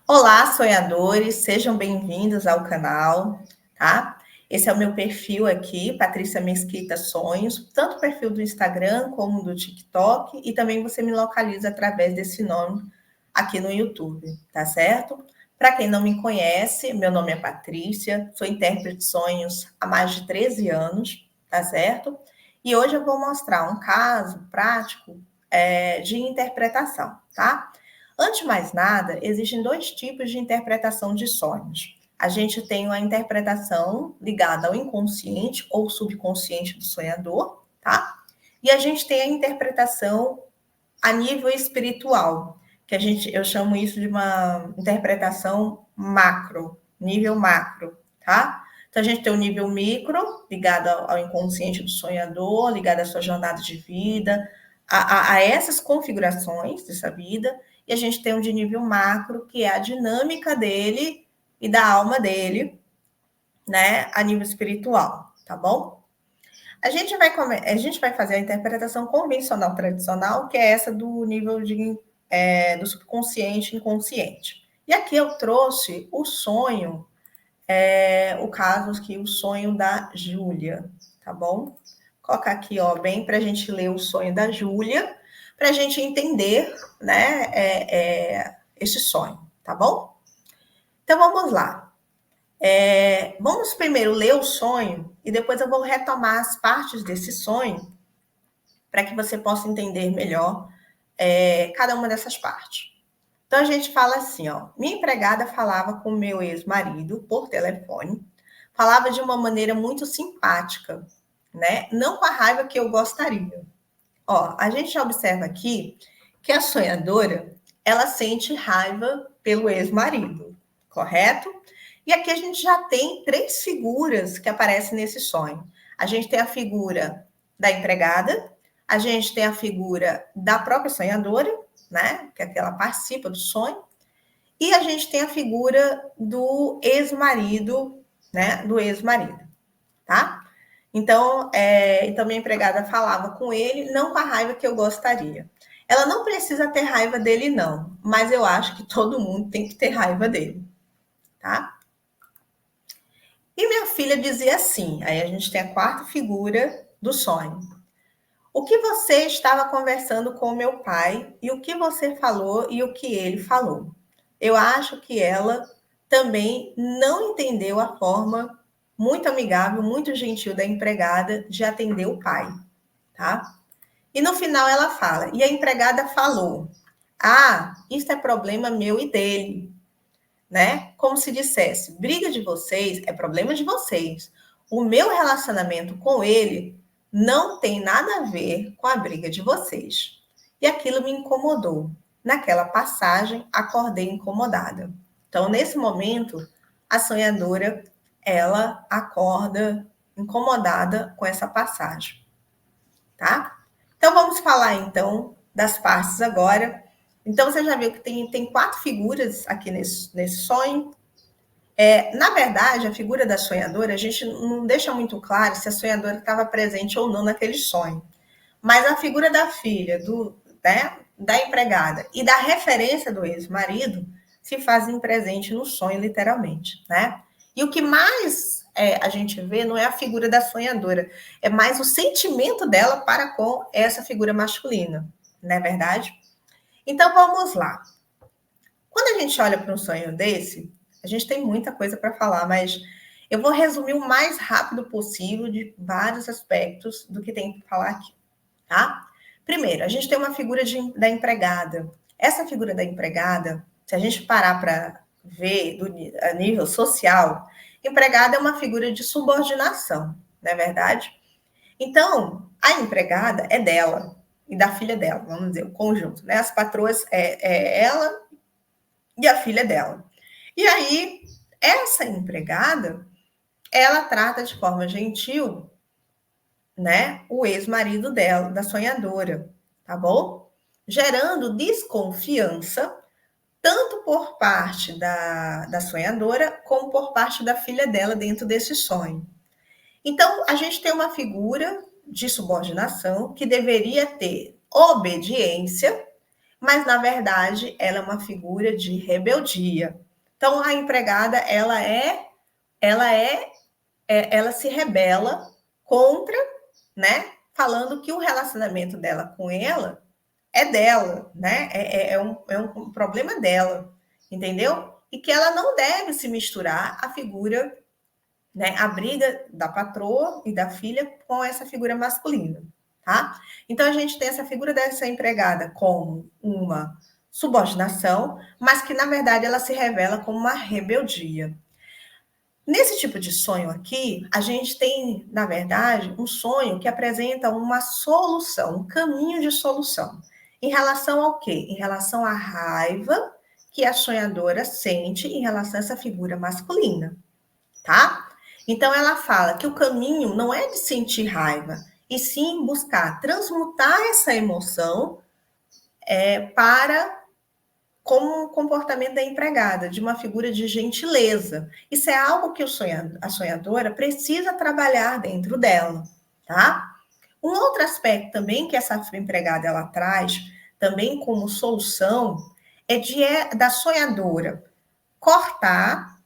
Olá, sonhadores, sejam bem-vindos ao canal, tá? Esse é o meu perfil aqui, Patrícia Mesquita Sonhos, tanto o perfil do Instagram como do TikTok, e também você me localiza através desse nome aqui no YouTube, tá certo? Para quem não me conhece, meu nome é Patrícia, sou intérprete de sonhos há mais de 13 anos, tá certo? E hoje eu vou mostrar um caso prático de interpretação, tá? Antes de mais nada, existem dois tipos de interpretação de sonhos. A gente tem uma interpretação ligada ao inconsciente ou subconsciente do sonhador, tá? E a gente tem a interpretação a nível espiritual, que eu chamo isso de uma interpretação macro, nível macro, tá? Então a gente tem o nível micro, ligado ao inconsciente do sonhador, ligado à sua jornada de vida, a essas configurações dessa vida, e a gente tem um de nível macro, que é a dinâmica dele e da alma dele, né, a nível espiritual, tá bom? A gente vai fazer a interpretação convencional tradicional, que é essa do nível do subconsciente e inconsciente. E aqui eu trouxe o sonho, o caso aqui, o sonho da Júlia, tá bom? Vou colocar aqui, ó, bem para a gente ler o sonho da Júlia, para a gente entender, né, esse sonho, tá bom? Então vamos lá. Vamos primeiro ler o sonho e depois eu vou retomar as partes desse sonho para que você possa entender melhor cada uma dessas partes. Então a gente fala assim, ó, minha empregada falava com meu ex-marido por telefone, falava de uma maneira muito simpática, né? Não com a raiva que eu gostaria. Ó, a gente observa aqui que a sonhadora, ela sente raiva pelo ex-marido, correto? E aqui a gente já tem três figuras que aparecem nesse sonho. A gente tem a figura da empregada, a gente tem a figura da própria sonhadora, né? Que é que ela participa do sonho, e a gente tem a figura do ex-marido, né? Do ex-marido, tá? Então minha empregada falava com ele, não com a raiva que eu gostaria. Ela não precisa ter raiva dele, não, mas eu acho que todo mundo tem que ter raiva dele, tá? E minha filha dizia assim, aí a gente tem a quarta figura do sonho. O que você estava conversando com o meu pai e o que você falou e o que ele falou? Eu acho que ela também não entendeu a forma muito amigável, muito gentil da empregada de atender o pai, tá? E no final ela fala, e a empregada falou: "Ah, isso é problema meu e dele", né? Como se dissesse: "Briga de vocês é problema de vocês. O meu relacionamento com ele não tem nada a ver com a briga de vocês". E aquilo me incomodou. Naquela passagem, acordei incomodada. Então, nesse momento, a sonhadora, ela acorda incomodada com essa passagem, tá? Então, vamos falar, então, das partes agora. Então, você já viu que tem quatro figuras aqui nesse sonho. Na verdade, a figura da sonhadora, a gente não deixa muito claro se a sonhadora estava presente ou não naquele sonho. Mas a figura da filha, né, da empregada e da referência do ex-marido se fazem presente no sonho, literalmente, né? E o que mais a gente vê não é a figura da sonhadora, é mais o sentimento dela para com essa figura masculina, não é verdade? Então vamos lá. Quando a gente olha para um sonho desse, a gente tem muita coisa para falar, mas eu vou resumir o mais rápido possível de vários aspectos do que tem que falar aqui, tá? Primeiro, a gente tem uma figura da empregada. Essa figura da empregada, se a gente parar para ver a nível social, empregada é uma figura de subordinação, não é verdade? Então, a empregada é dela e da filha dela, vamos dizer, o conjunto, né? As patroas é ela e a filha dela. E aí, essa empregada, ela trata de forma gentil, né, o ex-marido dela, da sonhadora, tá bom? Gerando desconfiança, tanto por parte da sonhadora, como por parte da filha dela dentro desse sonho. Então, a gente tem uma figura de subordinação que deveria ter obediência, mas na verdade ela é uma figura de rebeldia. Então a empregada ela se rebela contra, né? Falando que o relacionamento dela com ela é dela, né? É um problema dela, entendeu? E que ela não deve se misturar à figura, né? A briga da patroa e da filha com essa figura masculina, tá? Então a gente tem essa figura dessa empregada como uma subordinação, mas que na verdade ela se revela como uma rebeldia. Nesse tipo de sonho aqui, a gente tem, na verdade, um sonho que apresenta uma solução, um caminho de solução. Em relação ao quê? Em relação à raiva que a sonhadora sente em relação a essa figura masculina, tá? Então ela fala que o caminho não é de sentir raiva, e sim buscar transmutar essa emoção para como um comportamento da empregada, de uma figura de gentileza. Isso é algo que a sonhadora precisa trabalhar dentro dela, tá? Um outro aspecto também que essa empregada ela traz, também como solução, da sonhadora cortar,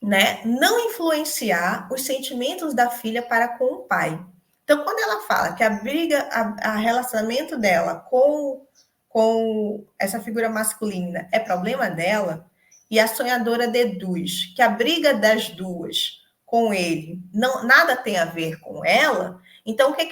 né, não influenciar os sentimentos da filha para com o pai. Então, quando ela fala que a briga, a relacionamento dela com essa figura masculina é problema dela, e a sonhadora deduz que a briga das duas com ele não nada tem a ver com ela, então o que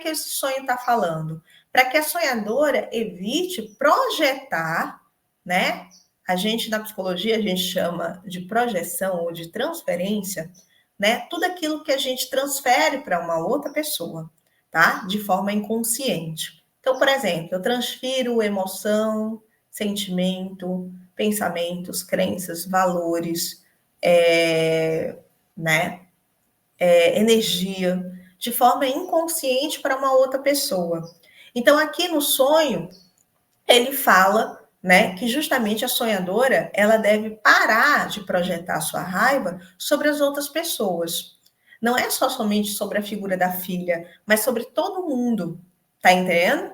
esse sonho está falando? Para que a sonhadora evite projetar, né? A gente, na psicologia, a gente chama de projeção ou de transferência, né? Tudo aquilo que a gente transfere para uma outra pessoa, tá? De forma inconsciente. Então, por exemplo, eu transfiro emoção, sentimento, pensamentos, crenças, valores, né? Energia, de forma inconsciente para uma outra pessoa. Então, aqui no sonho, ele fala, né, que justamente a sonhadora ela deve parar de projetar sua raiva sobre as outras pessoas. Não é só somente sobre a figura da filha, mas sobre todo mundo. Tá entendendo?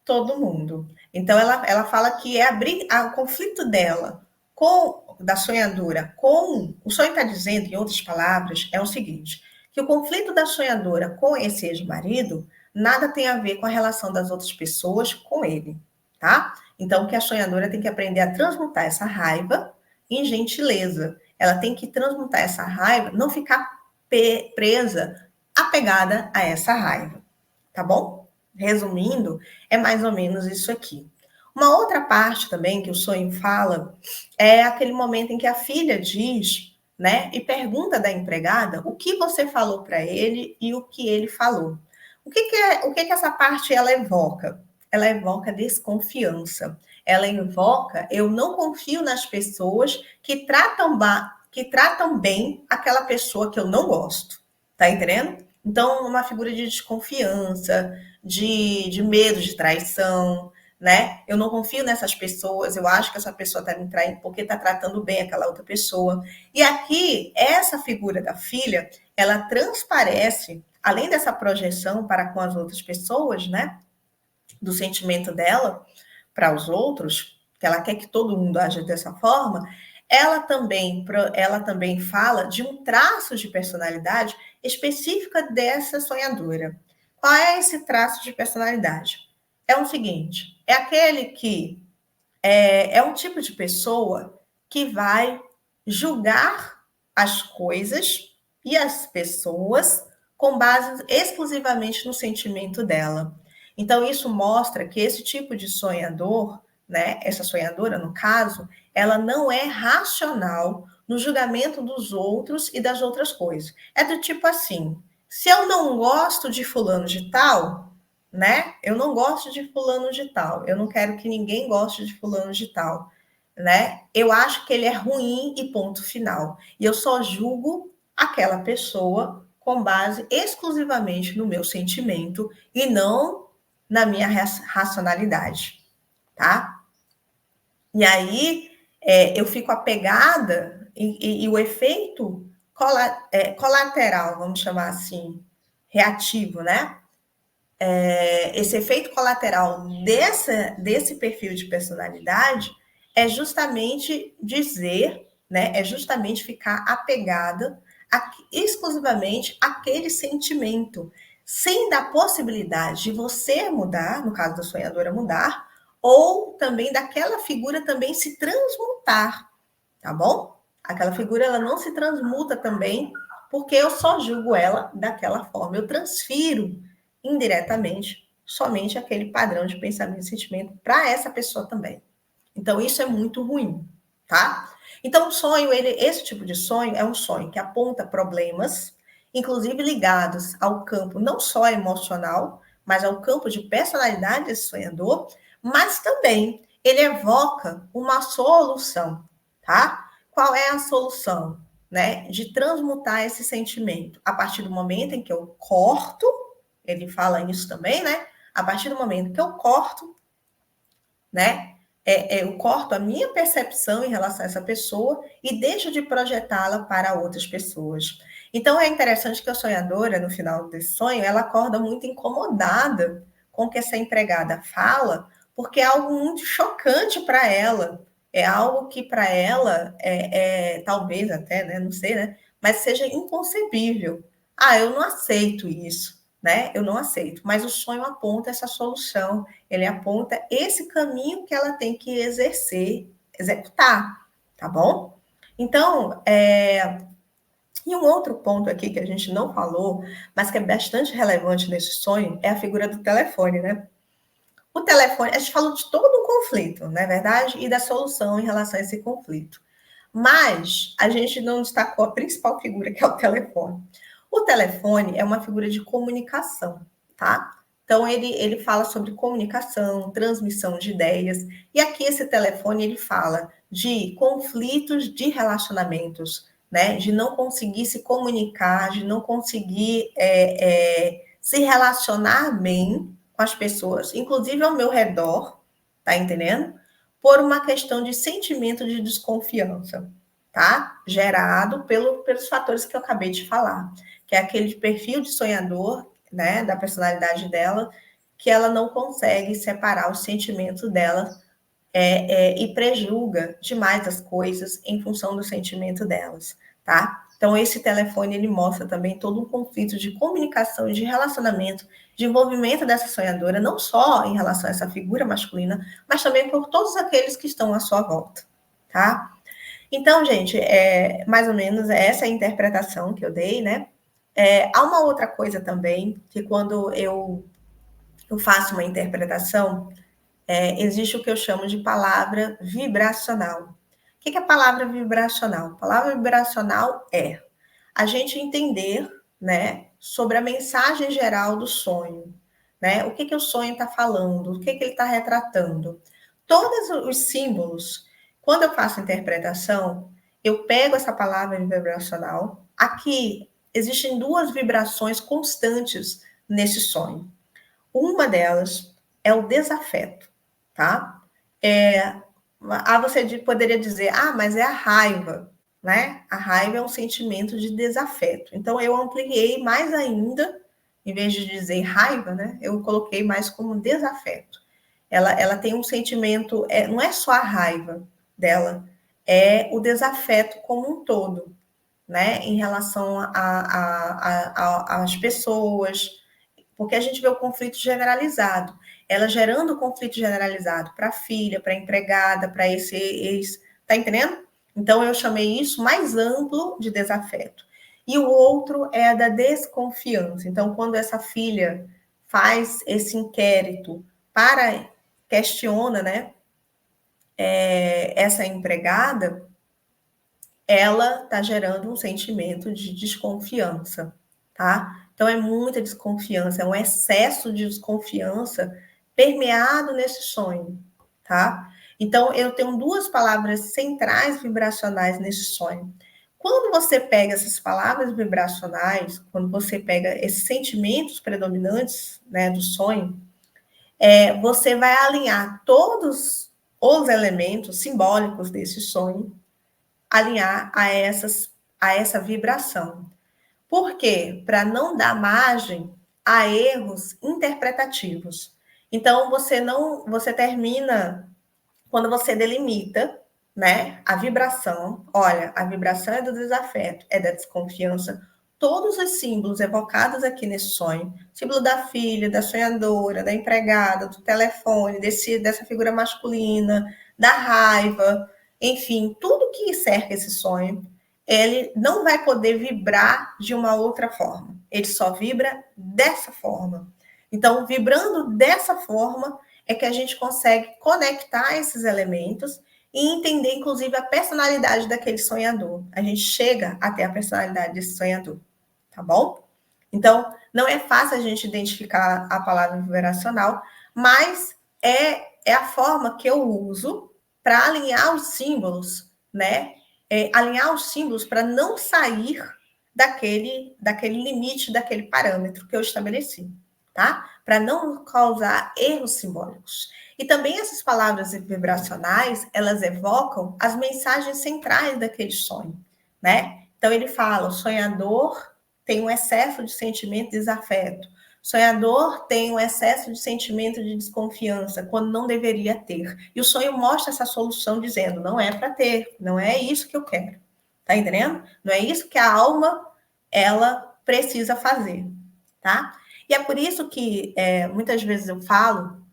Todo mundo. Então ela fala que é o conflito dela com da sonhadora com o sonho está dizendo, em outras palavras, é o seguinte: que o conflito da sonhadora com esse ex-marido nada tem a ver com a relação das outras pessoas com ele, tá? Então que a sonhadora tem que aprender a transmutar essa raiva em gentileza. Ela tem que transmutar essa raiva, não ficar presa, apegada a essa raiva, tá bom? Resumindo, é mais ou menos isso aqui. Uma outra parte também que o sonho fala é aquele momento em que a filha diz, né, e pergunta da empregada o que você falou para ele e o que ele falou. O que essa parte ela evoca? Ela evoca desconfiança. Ela evoca eu não confio nas pessoas que tratam bem aquela pessoa que eu não gosto. Tá entendendo? Então, uma figura de desconfiança, de medo de traição, né? Eu não confio nessas pessoas, eu acho que essa pessoa está me traindo porque está tratando bem aquela outra pessoa. E aqui, essa figura da filha, ela transparece, além dessa projeção para com as outras pessoas, né? Do sentimento dela para os outros, que ela quer que todo mundo aja dessa forma, ela também fala de um traço de personalidade específica dessa sonhadora. Qual é esse traço de personalidade? É o seguinte: é aquele que é um tipo de pessoa que vai julgar as coisas e as pessoas com base exclusivamente no sentimento dela. Então, isso mostra que esse tipo de sonhador, né, essa sonhadora, no caso, ela não é racional no julgamento dos outros e das outras coisas. É do tipo assim: se eu não gosto de fulano de tal, né? Eu não gosto de fulano de tal, eu não quero que ninguém goste de fulano de tal, né? Eu acho que ele é ruim e ponto final. E eu só julgo aquela pessoa com base exclusivamente no meu sentimento e não na minha racionalidade, tá? E aí eu fico apegada e o efeito colateral, vamos chamar assim, reativo, né? esse efeito colateral desse perfil de personalidade é justamente dizer, né, é justamente ficar apegada exclusivamente àquele sentimento, sem dar possibilidade de você mudar, no caso da sonhadora mudar, ou também daquela figura também se transmutar, tá bom? Aquela figura ela não se transmuta também, porque eu só julgo ela daquela forma. Eu transfiro indiretamente somente aquele padrão de pensamento e sentimento para essa pessoa também. Então isso é muito ruim, tá? Então o sonho, esse tipo de sonho é um sonho que aponta problemas, inclusive ligados ao campo não só emocional, mas ao campo de personalidade desse sonhador, mas também ele evoca uma solução, tá? Qual é a solução, né? De transmutar esse sentimento a partir do momento em que eu corto, ele fala isso também, né? A partir do momento que eu corto, né? Eu corto a minha percepção em relação a essa pessoa e deixo de projetá-la para outras pessoas. Então é interessante que a sonhadora, no final desse sonho, ela acorda muito incomodada com o que essa empregada fala, porque é algo muito chocante para ela. É algo que para ela talvez até, né, não sei, né, mas seja inconcebível. Ah, eu não aceito isso, né? Eu não aceito. Mas o sonho aponta essa solução, ele aponta esse caminho que ela tem que executar, tá bom? Então, e um outro ponto aqui que a gente não falou, mas que é bastante relevante nesse sonho, é a figura do telefone, né? O telefone, a gente falou de todo um conflito, não é verdade? E da solução em relação a esse conflito. Mas a gente não destacou a principal figura, que é o telefone. O telefone é uma figura de comunicação, tá? Então, ele fala sobre comunicação, transmissão de ideias. E aqui, esse telefone, ele fala de conflitos de relacionamentos, né? De não conseguir se comunicar, de não conseguir se relacionar bem com as pessoas, inclusive ao meu redor, tá entendendo? Por uma questão de sentimento de desconfiança, tá? Gerado pelos fatores que eu acabei de falar, que é aquele perfil de sonhador, né, da personalidade dela, que ela não consegue separar os sentimentos dela e prejulga demais as coisas em função do sentimento delas, tá? Então, esse telefone, ele mostra também todo um conflito de comunicação, de relacionamento, de envolvimento dessa sonhadora, não só em relação a essa figura masculina, mas também por todos aqueles que estão à sua volta, tá? Então, gente, mais ou menos essa é a interpretação que eu dei, né? Há uma outra coisa também, que quando eu faço uma interpretação, existe o que eu chamo de palavra vibracional. O que é a palavra vibracional? A palavra vibracional é a gente entender, né, sobre a mensagem geral do sonho, né? O que o sonho está falando, o que ele está retratando. Todos os símbolos, quando eu faço interpretação, eu pego essa palavra vibracional. Aqui existem duas vibrações constantes nesse sonho. Uma delas é o desafeto, tá? Você poderia dizer, mas é a raiva, né? A raiva é um sentimento de desafeto. Então, eu ampliei mais ainda, em vez de dizer raiva, né? Eu coloquei mais como desafeto. Ela tem um sentimento, não é só a raiva dela, é o desafeto como um todo, né? Em relação às pessoas, porque a gente vê o conflito generalizado. Ela gerando o conflito generalizado para a filha, para a empregada, para esse ex. Tá entendendo? Então, eu chamei isso mais amplo de desafeto. E o outro é a da desconfiança. Então, quando essa filha faz esse inquérito questiona, né, essa empregada, ela está gerando um sentimento de desconfiança, tá? Então é muita desconfiança, é um excesso de desconfiança permeado nesse sonho, tá? Então eu tenho duas palavras centrais vibracionais nesse sonho. Quando você pega essas palavras vibracionais, quando você pega esses sentimentos predominantes, né, do sonho, você vai alinhar todos os elementos simbólicos desse sonho, alinhar a essa vibração. Por quê? Para não dar margem a erros interpretativos. Então, você termina quando você delimita, né, a vibração. Olha, a vibração é do desafeto, é da desconfiança. Todos os símbolos evocados aqui nesse sonho, símbolo da filha, da sonhadora, da empregada, do telefone, dessa figura masculina, da raiva, enfim, tudo que cerca esse sonho, ele não vai poder vibrar de uma outra forma. Ele só vibra dessa forma. Então, vibrando dessa forma, é que a gente consegue conectar esses elementos e entender, inclusive, a personalidade daquele sonhador. A gente chega até a personalidade desse sonhador, tá bom? Então, não é fácil a gente identificar a palavra vibracional, mas é a forma que eu uso para alinhar os símbolos, né? Alinhar os símbolos para não sair daquele limite, daquele parâmetro que eu estabeleci, tá? Para não causar erros simbólicos. E também essas palavras vibracionais, elas evocam as mensagens centrais daquele sonho, né? Então ele fala, o sonhador tem um excesso de sentimento de desafeto. O sonhador tem um excesso de sentimento de desconfiança, quando não deveria ter. E o sonho mostra essa solução dizendo, não é para ter, não é isso que eu quero. Tá entendendo? Não é isso que a alma, ela precisa fazer, tá? E é por isso que muitas vezes eu falo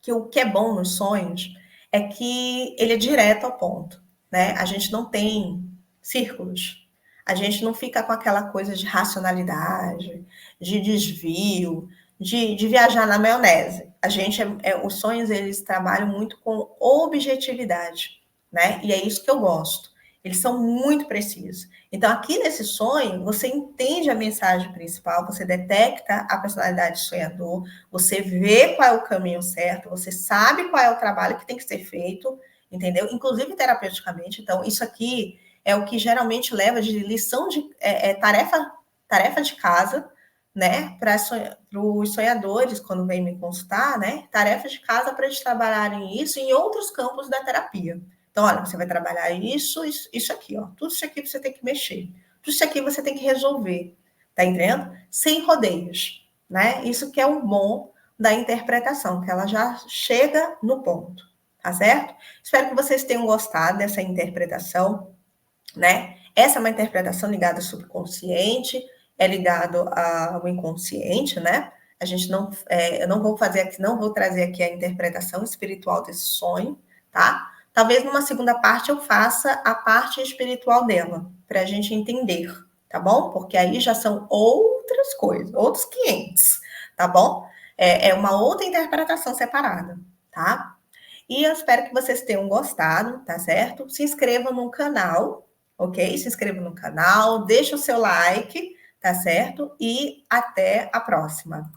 que o que é bom nos sonhos é que ele é direto ao ponto, né? A gente não tem círculos, a gente não fica com aquela coisa de racionalidade, de desvio, de viajar na maionese. A gente os sonhos eles trabalham muito com objetividade, né? E é isso que eu gosto. Eles são muito precisos. Então, aqui nesse sonho, você entende a mensagem principal, você detecta a personalidade do sonhador, você vê qual é o caminho certo, você sabe qual é o trabalho que tem que ser feito, entendeu? Inclusive terapeuticamente. Então, isso aqui é o que geralmente leva de lição de tarefa de casa, né? Para os sonhadores, quando vêm me consultar, né? Tarefa de casa para eles trabalharem isso em outros campos da terapia. Então, olha, você vai trabalhar isso aqui, ó. Tudo isso aqui você tem que mexer. Tudo isso aqui você tem que resolver. Tá entendendo? Sem rodeios, né? Isso que é o bom da interpretação, que ela já chega no ponto, tá certo? Espero que vocês tenham gostado dessa interpretação, né? Essa é uma interpretação ligada ao subconsciente, é ligado ao inconsciente, né? A gente eu não vou fazer aqui, não vou trazer aqui a interpretação espiritual desse sonho, tá? Talvez numa segunda parte eu faça a parte espiritual dela, para a gente entender, tá bom? Porque aí já são outras coisas, outros 500, tá bom? É uma outra interpretação separada, tá? E eu espero que vocês tenham gostado, tá certo? Se inscrevam no canal, ok? Se inscrevam no canal, deixa o seu like, tá certo? E até a próxima.